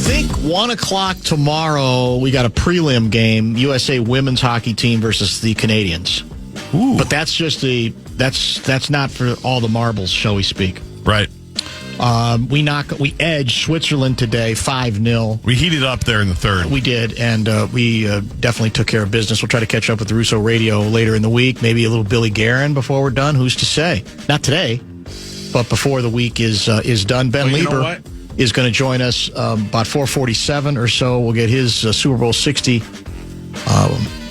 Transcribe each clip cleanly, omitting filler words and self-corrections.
think 1 o'clock tomorrow, we got a prelim game, USA women's hockey team versus the Canadians. Ooh. But that's just that's not for all the marbles, shall we speak. Right. We edged Switzerland today 5-0. We heated up there in the third. We did, and we definitely took care of business. We'll try to catch up with the Russo Radio later in the week. Maybe a little Billy Guerin before we're done. Who's to say? Not today, but before the week is done. Ben Lieber is going to join us about 4:47 or so. We'll get his Super Bowl 60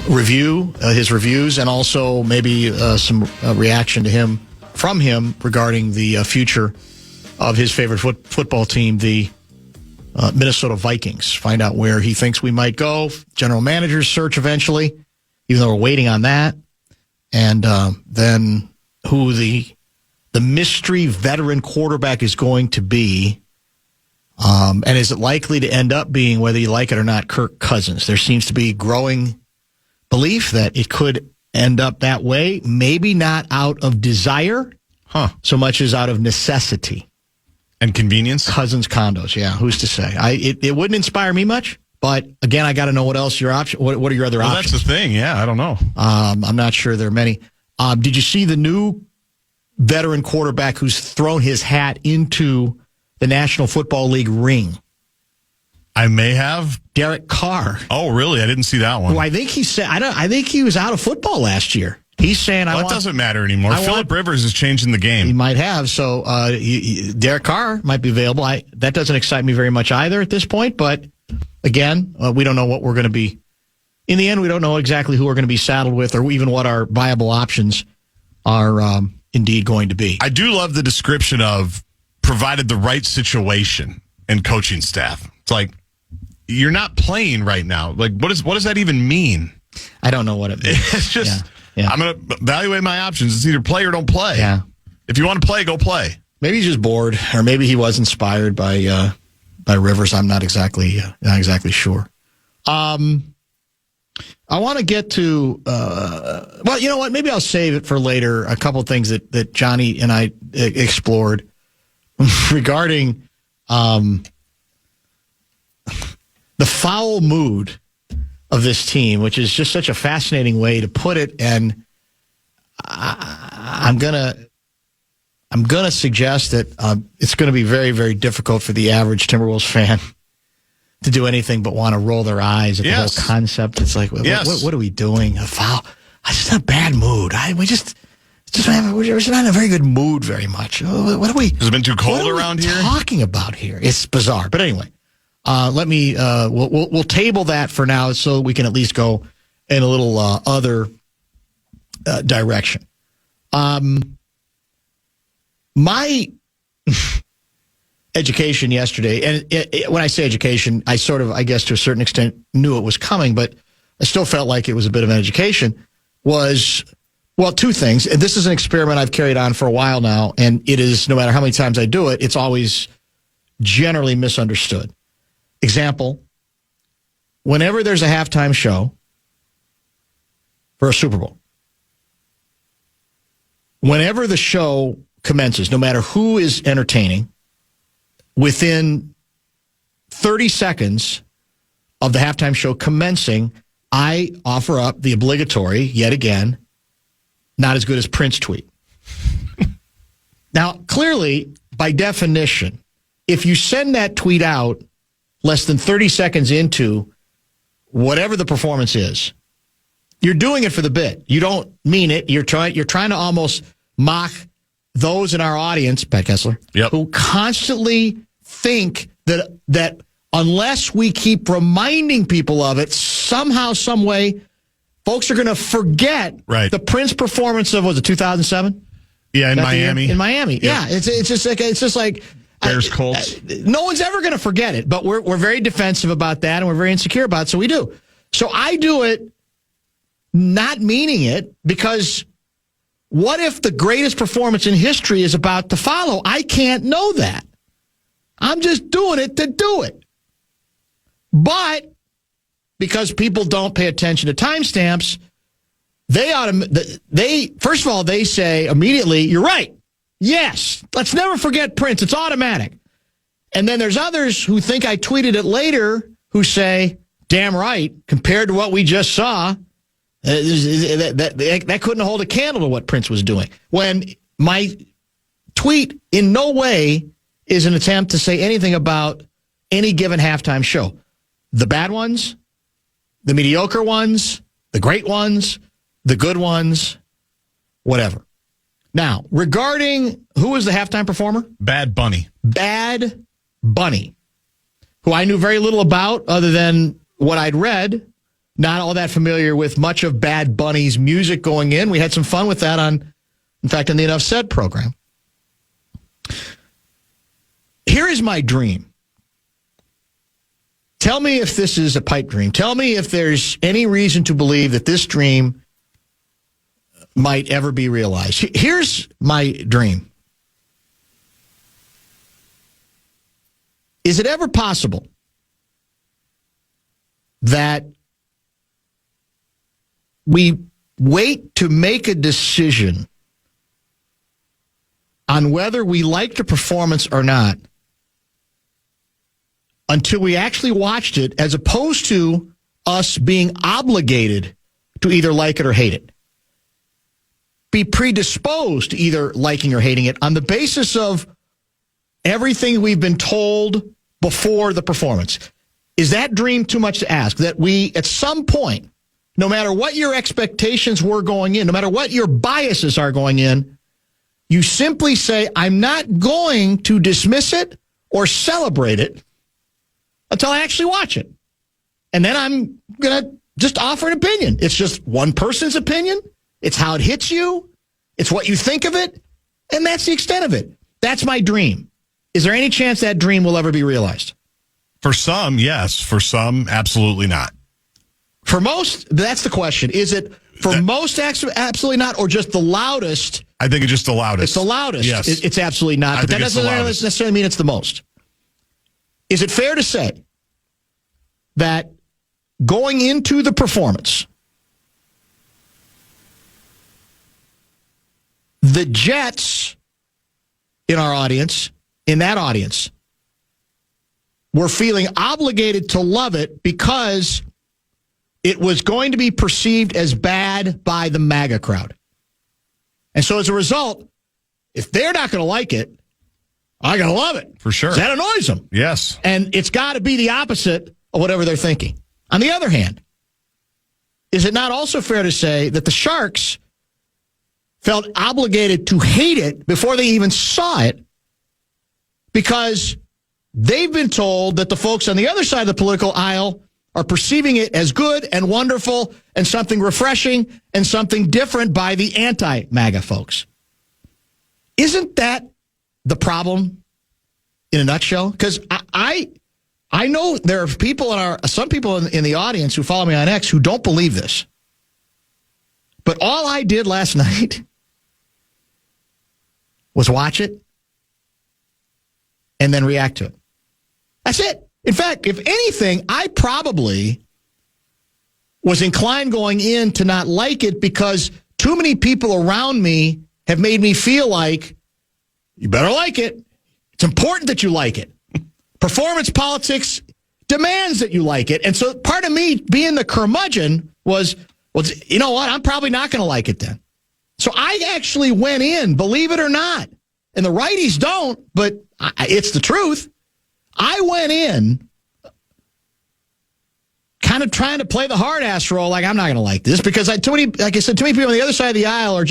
review, his reviews, and also maybe some reaction to from him regarding the future of his favorite football team, the Minnesota Vikings. Find out where he thinks we might go. General manager's search eventually, even though we're waiting on that. And then who the mystery veteran quarterback is going to be. And is it likely to end up being, whether you like it or not, Kirk Cousins? There seems to be growing belief that it could end up that way. Maybe not out of desire so much as out of necessity. And convenience? Cousins condos, yeah. Who's to say? It wouldn't inspire me much, but again, I got to know what else your option. What are your other options? That's the thing. Yeah, I don't know. I'm not sure there are many. Did you see the new veteran quarterback who's thrown his hat into the National Football League ring? I may have. Derek Carr. Oh, really? I didn't see that one. Who I think he said. I think he was out of football last year. He's saying, it doesn't matter anymore. Phillip Rivers is changing the game. He might have. So Derek Carr might be available. That doesn't excite me very much either at this point. But again, we don't know what we're going to be. In the end, we don't know exactly who we're going to be saddled with or even what our viable options are indeed going to be. I do love the description of provided the right situation and coaching staff. It's like, you're not playing right now. Like, what does that even mean? I don't know what it means. It's just... Yeah. I'm going to evaluate my options. It's either play or don't play. Yeah. If you want to play, go play. Maybe he's just bored, or maybe he was inspired by Rivers. I'm not exactly sure. I want to get to. Well, you know what? Maybe I'll save it for later. A couple of things that Johnny and I explored regarding the foul mood of this team, which is just such a fascinating way to put it, and I'm gonna suggest that it's going to be very, very difficult for the average Timberwolves fan to do anything but want to roll their eyes at the whole concept. It's like, what are we doing? A foul? It's just a bad mood. We're just not in a very good mood very much. What are we? Has it been too cold around here? Talking about here? It's bizarre, but anyway. We'll table that for now so we can at least go in a little other direction. My education yesterday, and when I say education, I sort of, I guess to a certain extent, knew it was coming, but I still felt like it was a bit of an education, was, well, two things. This is an experiment I've carried on for a while now, and it is, no matter how many times I do it, it's always generally misunderstood. Example, whenever there's a halftime show for a Super Bowl, whenever the show commences, no matter who is entertaining, within 30 seconds of the halftime show commencing, I offer up the obligatory, yet again, not as good as Prince tweet. Now, clearly, by definition, if you send that tweet out less than 30 seconds into whatever the performance is, you're doing it for the bit. You don't mean it. You're trying to almost mock those in our audience, Pat Kessler, who constantly think that unless we keep reminding people of it, somehow, some way, folks are going to forget the Prince performance of, was it 2007? Yeah, in Miami. In Miami, yeah. It's just like Bears Colts. No one's ever going to forget it, but we're very defensive about that, and we're very insecure about it, so we do. So I do it not meaning it, because what if the greatest performance in history is about to follow? I can't know that. I'm just doing it to do it. But because people don't pay attention to timestamps, first of all, they say immediately, you're right. Yes, let's never forget Prince. It's automatic. And then there's others who think I tweeted it later who say, damn right, compared to what we just saw, that couldn't hold a candle to what Prince was doing. When my tweet in no way is an attempt to say anything about any given halftime show. The bad ones, the mediocre ones, the great ones, the good ones, whatever. Now, regarding who was the halftime performer? Bad Bunny. Bad Bunny, who I knew very little about other than what I'd read. Not all that familiar with much of Bad Bunny's music going in. We had some fun with that on the Enough Said program. Here is my dream. Tell me if this is a pipe dream. Tell me if there's any reason to believe that this dream might ever be realized. Here's my dream. Is it ever possible that we wait to make a decision on whether we like the performance or not until we actually watched it, as opposed to us being obligated to either like it or hate it? Be predisposed to either liking or hating it on the basis of everything we've been told before the performance. Is that dream too much to ask? That we, at some point, no matter what your expectations were going in, no matter what your biases are going in, you simply say, I'm not going to dismiss it or celebrate it until I actually watch it. And then I'm going to just offer an opinion. It's just one person's opinion. It's how it hits you. It's what you think of it. And that's the extent of it. That's my dream. Is there any chance that dream will ever be realized? For some, yes. For some, absolutely not. For most, that's the question. Is it for most, absolutely not, or just the loudest? I think it's just the loudest. It's the loudest. Yes. It's absolutely not. But that doesn't necessarily mean it's the most. Is it fair to say that going into the performance, the Jets in that audience, were feeling obligated to love it because it was going to be perceived as bad by the MAGA crowd? And so as a result, if they're not going to like it, I got to love it. For sure. That annoys them. Yes. And it's got to be the opposite of whatever they're thinking. On the other hand, is it not also fair to say that the Sharks felt obligated to hate it before they even saw it because they've been told that the folks on the other side of the political aisle are perceiving it as good and wonderful and something refreshing and something different by the anti-MAGA folks? Isn't that the problem in a nutshell? Because I know there are people some people in the audience who follow me on X who don't believe this. But all I did last night was watch it and then react to it. That's it. In fact, if anything, I probably was inclined going in to not like it because too many people around me have made me feel like you better like it. It's important that you like it. Performance politics demands that you like it. And so part of me being the curmudgeon was, well, you know what? I'm probably not going to like it then. So I actually went in, believe it or not. And the righties don't, but it's the truth. I went in kind of trying to play the hard ass role, like I'm not going to like this because too many people on the other side of the aisle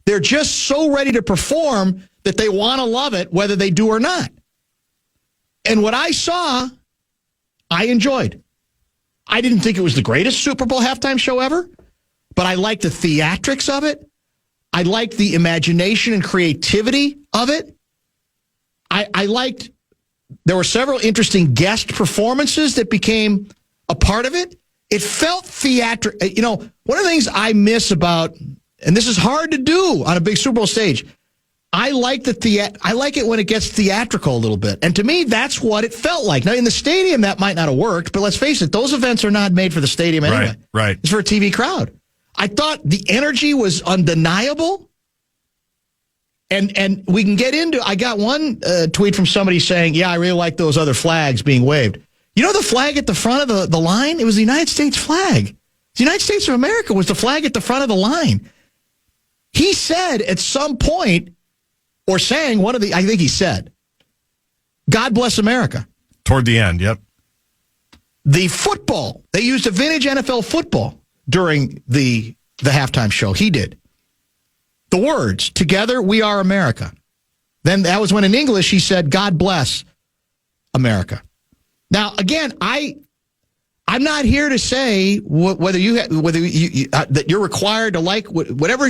they're just so ready to perform that they want to love it whether they do or not. And what I saw, I enjoyed. I didn't think it was the greatest Super Bowl halftime show ever, but I liked the theatrics of it. I liked the imagination and creativity of it. I liked, there were several interesting guest performances that became a part of it. It felt theatrical. You know, one of the things I miss about, and this is hard to do on a big Super Bowl stage, I like I like it when it gets theatrical a little bit. And to me, that's what it felt like. Now, in the stadium, that might not have worked, but let's face it, those events are not made for the stadium anyway. Right. It's for a TV crowd. I thought the energy was undeniable. And we can get into, I got one tweet from somebody saying, yeah, I really like those other flags being waved. You know the flag at the front of the line? It was the United States flag. The United States of America was the flag at the front of the line. He said at some point, or saying I think he said, God bless America. Toward the end, yep. The football, they used a vintage NFL football during the halftime show. He did. The words, together we are America. Then that was when in English he said, God bless America. Now, again, I'm not here to say whether you that you're required to like whatever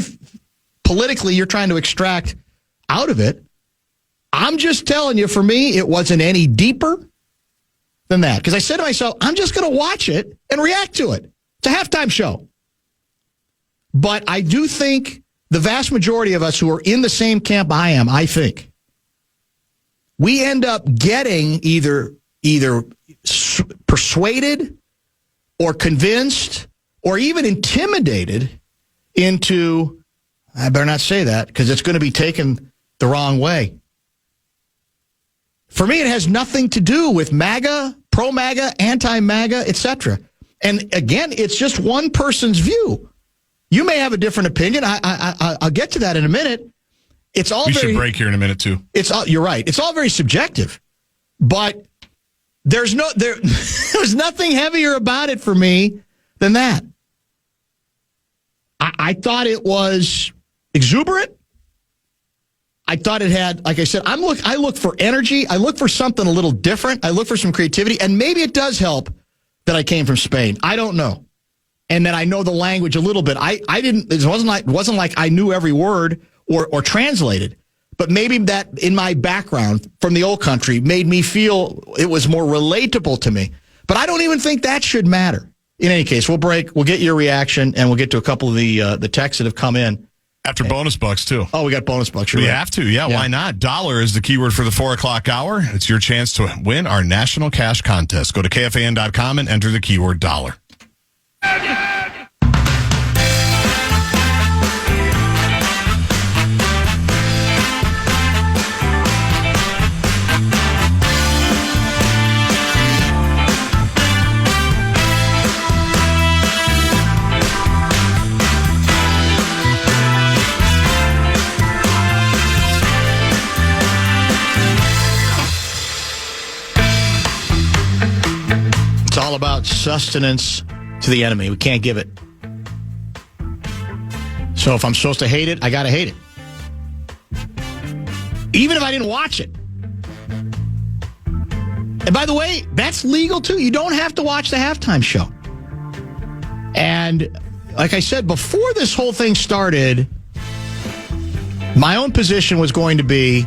politically you're trying to extract out of it. I'm just telling you, for me, it wasn't any deeper than that. Because I said to myself, I'm just going to watch it and react to it. It's a halftime show. But I do think the vast majority of us who are in the same camp I am, I think, we end up getting either persuaded or convinced or even intimidated into, I better not say that because it's going to be taken the wrong way. For me, it has nothing to do with MAGA, pro-MAGA, anti-MAGA, etc. And again, it's just one person's view. You may have a different opinion. I'll get to that in a minute. It's all we should break here in a minute too. You're right. It's all very subjective, but there's nothing heavier about it for me than that. I thought it was exuberant. I thought it had, like I said, I look for energy. I look for something a little different. I look for some creativity, and maybe it does help that I came from Spain. I don't know. And then I know the language a little bit. It wasn't like I knew every word or translated, but maybe that in my background from the old country made me feel it was more relatable to me. But I don't even think that should matter. In any case, we'll break. We'll get your reaction, and we'll get to a couple of the texts that have come in. After bonus bucks, too. Oh, we got bonus bucks. We have to. Yeah, why not? Dollar is the keyword for the 4 o'clock hour. It's your chance to win our national cash contest. Go to KFAN.com and enter the keyword dollar. It's all about sustenance to the enemy. We can't give it. So if I'm supposed to hate it, I got to hate it. Even if I didn't watch it. And by the way, that's legal too. You don't have to watch the halftime show. And like I said, before this whole thing started, my own position was going to be,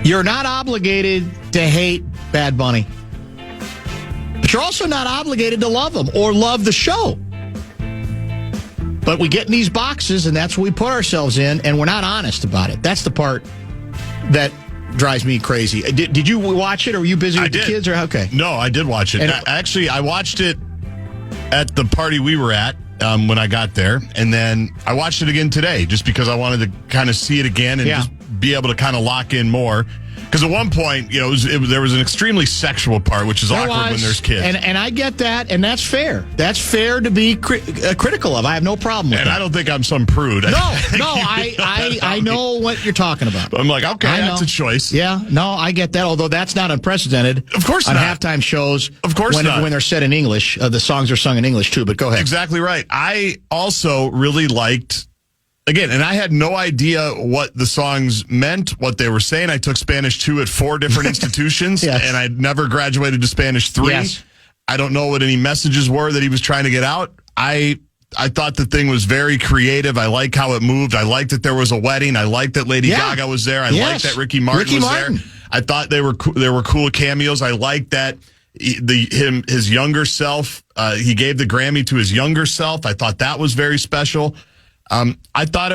you're not obligated to hate Bad Bunny. But you're also not obligated to love them or love the show. But we get in these boxes, and that's what we put ourselves in, and we're not honest about it. That's the part that drives me crazy. Did you watch it, or were you busy with the kids? Or okay? No, I did watch it. And actually, I watched it at the party we were at when I got there, and then I watched it again today just because I wanted to kind of see it again and just be able to kind of lock in more. Because at one point, there was an extremely sexual part, which is awkward when there's kids. And I get that, and that's fair. That's fair to be critical of. I have no problem with that. And I don't think I'm some prude. I know what you're talking about. I'm like, okay, that's a choice. Yeah, no, I get that, although that's not unprecedented. Of course not. On halftime shows, of course not. When they're said in English, the songs are sung in English, too, but go ahead. Exactly right. I also really liked... Again, and I had no idea what the songs meant, what they were saying. I took Spanish 2 at 4 different institutions, and I'd never graduated to Spanish 3. Yes. I don't know what any messages were that he was trying to get out. I thought the thing was very creative. I like how it moved. I liked that there was a wedding. I liked that Lady Gaga was there. I liked that Ricky Martin was there. I thought there were cool cameos. I liked that his younger self, he gave the Grammy to his younger self. I thought that was very special. I thought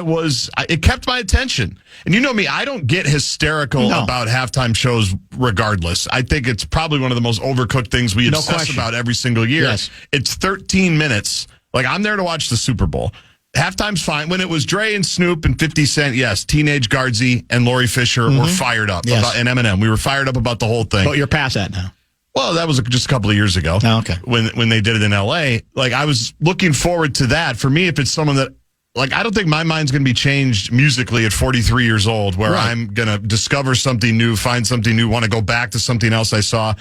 it kept my attention. And you know me, I don't get hysterical about halftime shows regardless. I think it's probably one of the most overcooked things we obsess about every single year. Yes. It's 13 minutes. Like, I'm there to watch the Super Bowl. Halftime's fine. When it was Dre and Snoop and 50 Cent, yes, Teenage Guardsy and Lori Fisher were fired up. Yes. And Eminem. We were fired up about the whole thing. But you're past that now. Well, that was just a couple of years ago. Oh, okay. When they did it in L.A. Like, I was looking forward to that. For me, if it's someone that, like, I don't think my mind's going to be changed musically at 43 years old, where I'm going to discover something new, find something new, want to go back to something else I saw.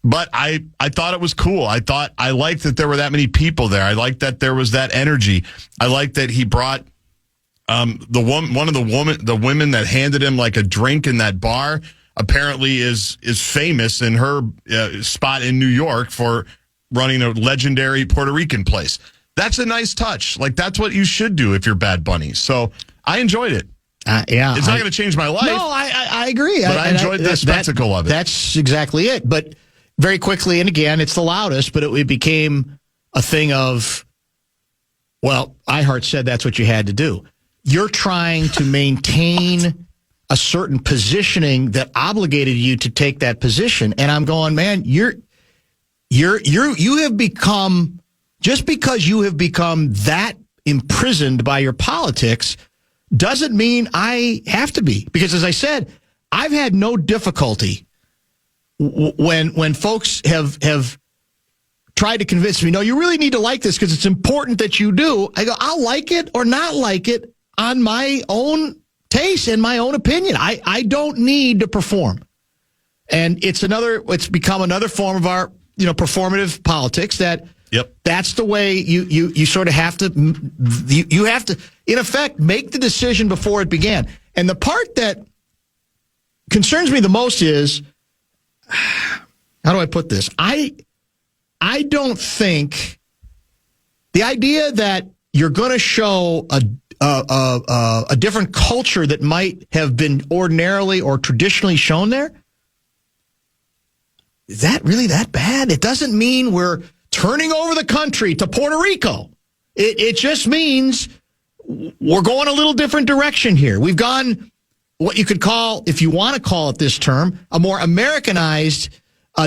But I thought it was cool. I liked that there were that many people there. I liked that there was that energy. I liked that he brought one of the women that handed him like a drink in that bar. Apparently is famous in her spot in New York for running a legendary Puerto Rican place. That's a nice touch. Like, that's what you should do if you're Bad Bunny. So I enjoyed it. Yeah, it's not going to change my life. No, I agree. But I enjoyed the spectacle of it. That's exactly it. But very quickly, and again, it's the loudest, but it became a thing of, well, iHeart said that's what you had to do. You're trying to maintain a certain positioning that obligated you to take that position. And I'm going, man, you have become, just because you have become that imprisoned by your politics doesn't mean I have to be. Because as I said, I've had no difficulty when folks have tried to convince me, no, you really need to like this because it's important that you do. I go, I'll like it or not like it on my own taste and my own opinion. I don't need to perform. And it's become another form of our, performative politics that that's the way you sort of have to, you have to, in effect, make the decision before it began. And the part that concerns me the most is, how do I put this? I don't think the idea that you're going to show a different culture that might have been ordinarily or traditionally shown there, is that really that bad? It doesn't mean we're turning over the country to Puerto Rico. It just means we're going a little different direction here. We've gone what you could call, if you want to call it this term, a more Americanized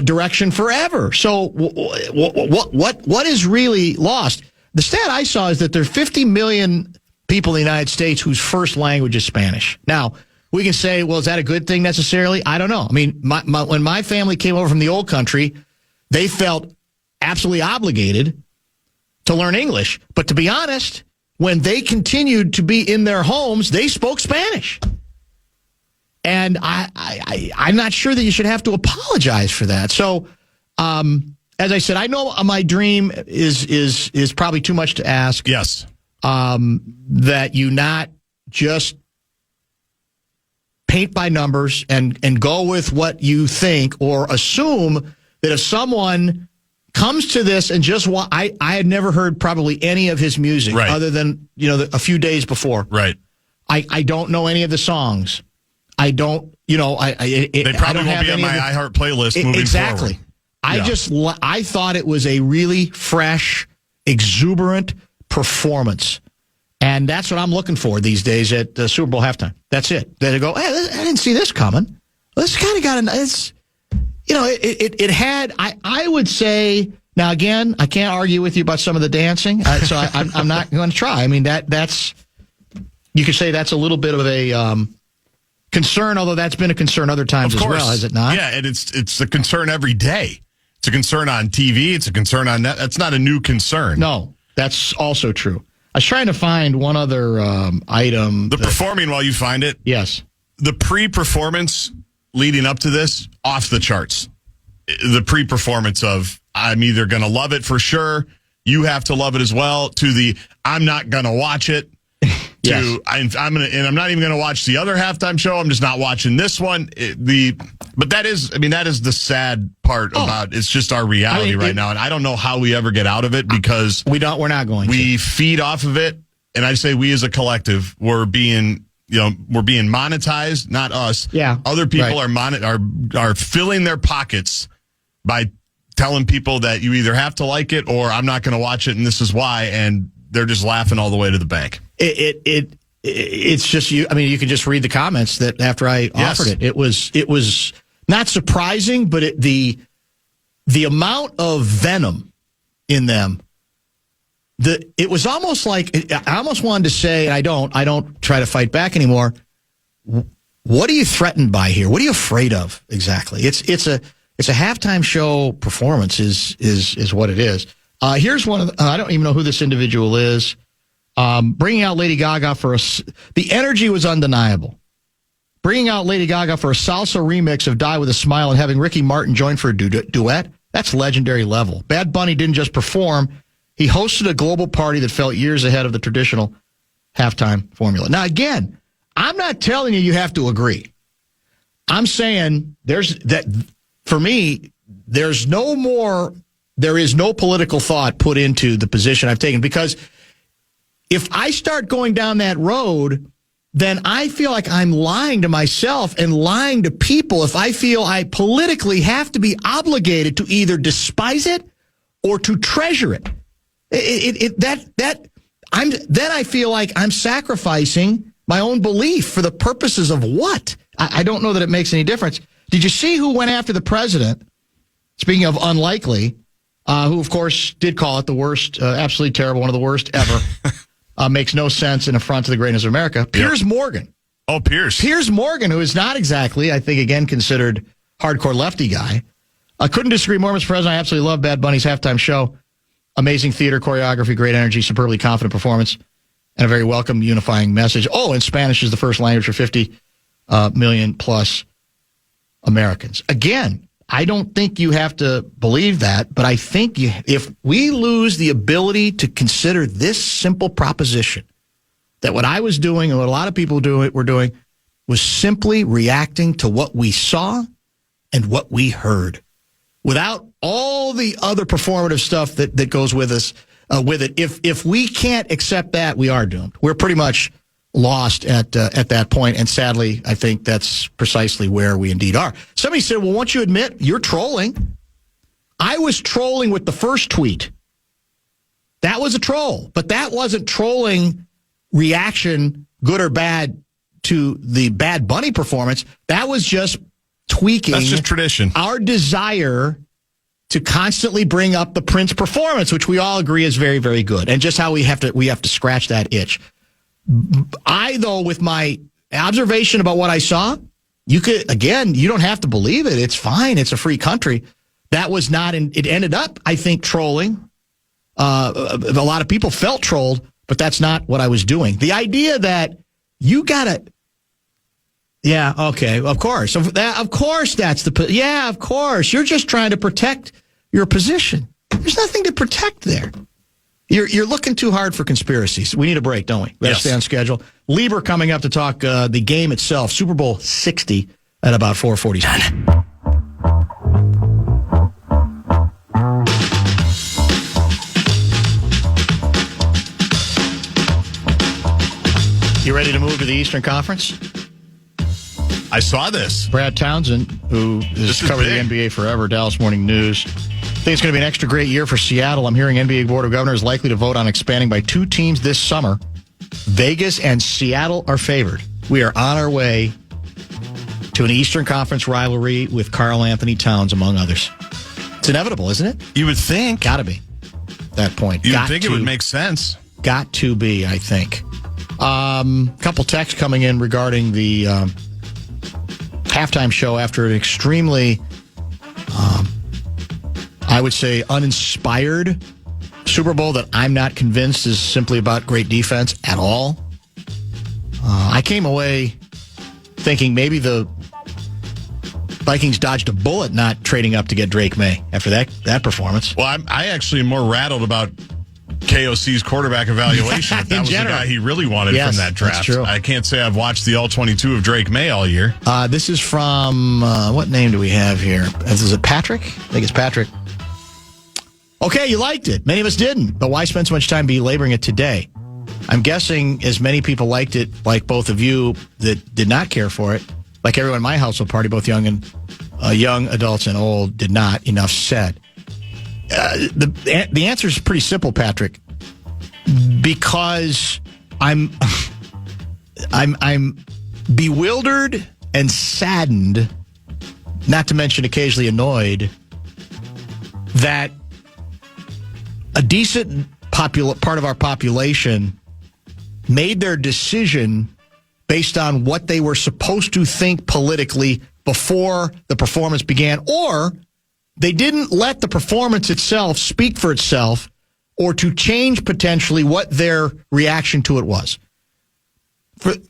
direction forever. So what is really lost? The stat I saw is that there are 50 million people in the United States whose first language is Spanish. Now, we can say, well, is that a good thing necessarily? I don't know. I mean, when my family came over from the old country, they felt absolutely obligated to learn English. But to be honest, when they continued to be in their homes, they spoke Spanish. And I'm not sure that you should have to apologize for that. So, as I said, I know my dream is probably too much to ask. Yes. That you not just paint by numbers and go with what you think, or assume that if someone comes to this and just I had never heard probably any of his music other than a few days before. Right. I don't know any of the songs. I don't, they probably won't be on my iHeart playlist moving forward. I thought it was a really fresh, exuberant performance. And that's what I'm looking for these days at the Super Bowl halftime. That's it. They go, hey, I didn't see this coming. This kind of got a nice, it had, I would say, now again, I can't argue with you about some of the dancing, so I'm not going to try. I mean, that's, you could say that's a little bit of a, concern, although that's been a concern other times as well, has it not? Yeah, and it's a concern every day. It's a concern on TV. It's a concern on net. That's not a new concern. No, that's also true. I was trying to find one other item. Performing while you find it. Yes. The pre-performance leading up to this, off the charts. The pre-performance of, I'm either going to love it for sure, you have to love it as well, to the, I'm not going to watch it. Yes. I'm not even going to watch the other halftime show. I'm just not watching this one. But that is the sad part about it's just our reality right now, and I don't know how we ever get out of it because we're not going. We feed off of it, and I say we as a collective, we're being monetized, not us. Yeah, other people are filling their pockets by telling people that you either have to like it or I'm not going to watch it, and this is why, and they're just laughing all the way to the bank. It's just you. I mean, you can just read the comments that after I offered it. It was not surprising, but the amount of venom in them it was almost like I almost wanted to say, and I don't try to fight back anymore. What are you threatened by here? What are you afraid of exactly? It's a halftime show performance is what it is. Here's one of I don't even know who this individual is. Bringing out Lady Gaga the energy was undeniable. Bringing out Lady Gaga for a salsa remix of Die With a Smile and having Ricky Martin join for a duet, that's legendary level. Bad Bunny didn't just perform, he hosted a global party that felt years ahead of the traditional halftime formula. Now, again, I'm not telling you have to agree. I'm saying for me, there is no political thought put into the position I've taken, because if I start going down that road, then I feel like I'm lying to myself and lying to people if I feel I politically have to be obligated to either despise it or to treasure it. Then I feel like I'm sacrificing my own belief for the purposes of what? I don't know that it makes any difference. Did you see who went after the president? Speaking of unlikely, who of course did call it the worst, absolutely terrible, one of the worst ever. Makes no sense, in affront to the greatness of America. Piers Morgan. Oh, Piers. Piers Morgan, who is not exactly, I think, again, considered hardcore lefty guy. I couldn't disagree more, Mr. President. I absolutely love Bad Bunny's halftime show. Amazing theater, choreography, great energy, superbly confident performance, and a very welcome, unifying message. Oh, and Spanish is the first language for 50 million plus Americans. Again, I don't think you have to believe that, but I think if we lose the ability to consider this simple proposition, that what I was doing and what a lot of people were doing was simply reacting to what we saw and what we heard, without all the other performative stuff that goes with us with it. If we can't accept that, we are doomed. We're pretty much lost at that point, and sadly, I think that's precisely where we indeed are. Somebody said, well, won't you admit you're trolling? I was trolling with the first tweet. That was a troll, but that wasn't trolling reaction, good or bad, to the Bad Bunny performance. That was just tweaking. That's just tradition. Our desire to constantly bring up the Prince performance, which we all agree is very, very good, and just how we have to scratch that itch. I, though, with my observation about what I saw, you don't have to believe it. It's fine. It's a free country. That was not, it ended up, I think, trolling. A lot of people felt trolled, but that's not what I was doing. The idea that you gotta, yeah, okay, of course. Of course that's yeah, of course. You're just trying to protect your position. There's nothing to protect there. You're looking too hard for conspiracies. We need a break, don't we? Let's stay on schedule. Lieber coming up to talk the game itself, Super Bowl 60 at about 4:47. You ready to move to the Eastern Conference? I saw this. Brad Townsend, who has covered the NBA forever, Dallas Morning News. I think it's going to be an extra great year for Seattle. I'm hearing NBA Board of Governors likely to vote on expanding by 2 teams this summer. Vegas and Seattle are favored. We are on our way to an Eastern Conference rivalry with Karl Anthony Towns, among others. It's inevitable, isn't it? You would think. Got to be. At that point. You would think it would make sense. Got to be, I think. Couple texts coming in regarding the halftime show after an extremely, I would say, uninspired Super Bowl that I'm not convinced is simply about great defense at all. I came away thinking maybe the Vikings dodged a bullet not trading up to get Drake May after that performance. Well, I actually am more rattled about KOC's quarterback evaluation. If that was the guy he really wanted from that draft. That's true. I can't say I've watched the All-22 of Drake May all year. This is from, what name do we have here? Is it Patrick? I think it's Patrick. Okay, you liked it. Many of us didn't, but why spend so much time belaboring it today? I'm guessing as many people liked it, like both of you, that did not care for it, like everyone in my household party, both young adults and old, did not. Enough said. The answer is pretty simple, Patrick, because I'm bewildered and saddened, not to mention occasionally annoyed, that a decent part of our population made their decision based on what they were supposed to think politically before the performance began, or they didn't let the performance itself speak for itself or to change potentially what their reaction to it was.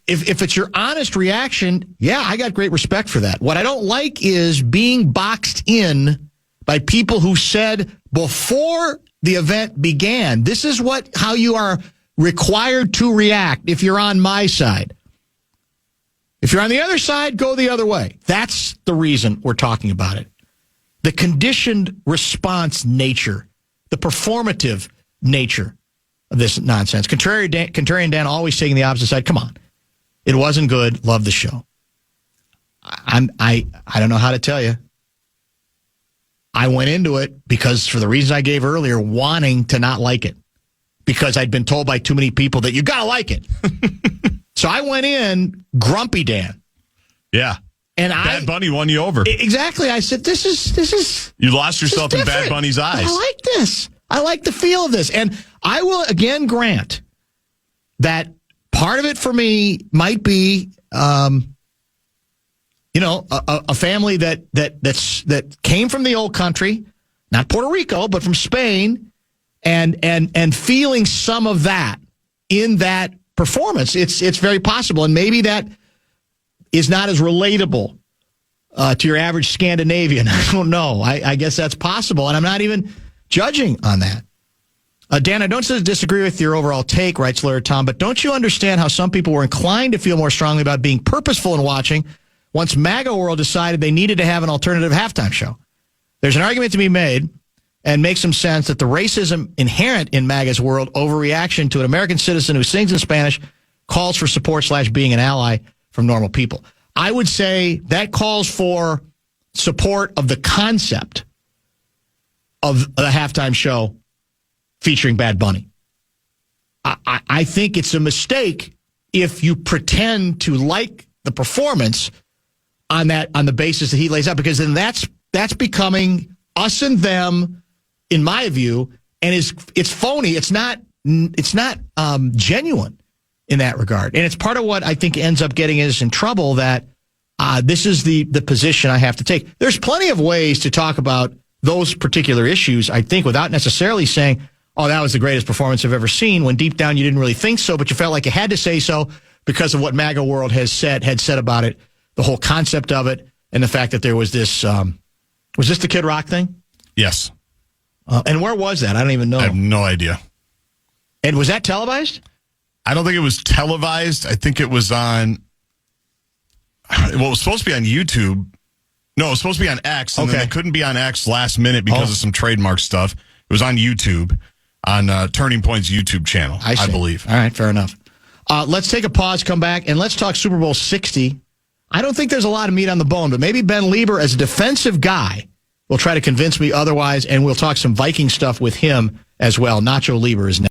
If it's your honest reaction, yeah, I got great respect for that. What I don't like is being boxed in by people who said before the event began, this is how you are required to react if you're on my side. If you're on the other side, go the other way. That's the reason we're talking about it. The conditioned response nature, the performative nature of this nonsense. Contrarian Dan always taking the opposite side. Come on. It wasn't good. Love the show. I don't know how to tell you. I went into it because, for the reasons I gave earlier, wanting to not like it. Because I'd been told by too many people that you got to like it. So I went in grumpy Dan. Yeah. And Bad Bunny won you over. Exactly. I said, this is you lost yourself in Bad Bunny's eyes. I like this. I like the feel of this. And I will again grant that part of it for me might be, a family that came from the old country, not Puerto Rico, but from Spain, and feeling some of that in that performance. It's very possible, and maybe that is not as relatable to your average Scandinavian. I don't know. I guess that's possible, and I'm not even judging on that. Dan, I don't disagree with your overall take, writes Larry Tom, but don't you understand how some people were inclined to feel more strongly about being purposeful in watching once MAGA World decided they needed to have an alternative halftime show? There's an argument to be made, and makes some sense, that the racism inherent in MAGA's world overreaction to an American citizen who sings in Spanish calls for support / being an ally from normal people. I would say that calls for support of the concept of the halftime show featuring Bad Bunny. I think it's a mistake if you pretend to like the performance on the basis that he lays out, because then that's becoming us and them, in my view, and it's phony. It's not genuine in that regard, and it's part of what I think ends up getting us in trouble. That this is the position I have to take. There's plenty of ways to talk about those particular issues, I think, without necessarily saying, oh, that was the greatest performance I've ever seen, when deep down you didn't really think so, but you felt like you had to say so because of what MAGA World had said about it, the whole concept of it, and the fact that there was this, was this the Kid Rock thing? Yes. And where was that? I don't even know. I have no idea. And was that televised? I don't think it was televised. I think it was on, it was supposed to be on YouTube. No, it was supposed to be on X, and then it couldn't be on X last minute because of some trademark stuff. It was on YouTube, on Turning Point's YouTube channel, I believe. All right, fair enough. Let's take a pause, come back, and let's talk Super Bowl 60. I don't think there's a lot of meat on the bone, but maybe Ben Lieber, as a defensive guy, will try to convince me otherwise, and we'll talk some Viking stuff with him as well. Nacho Lieber is next.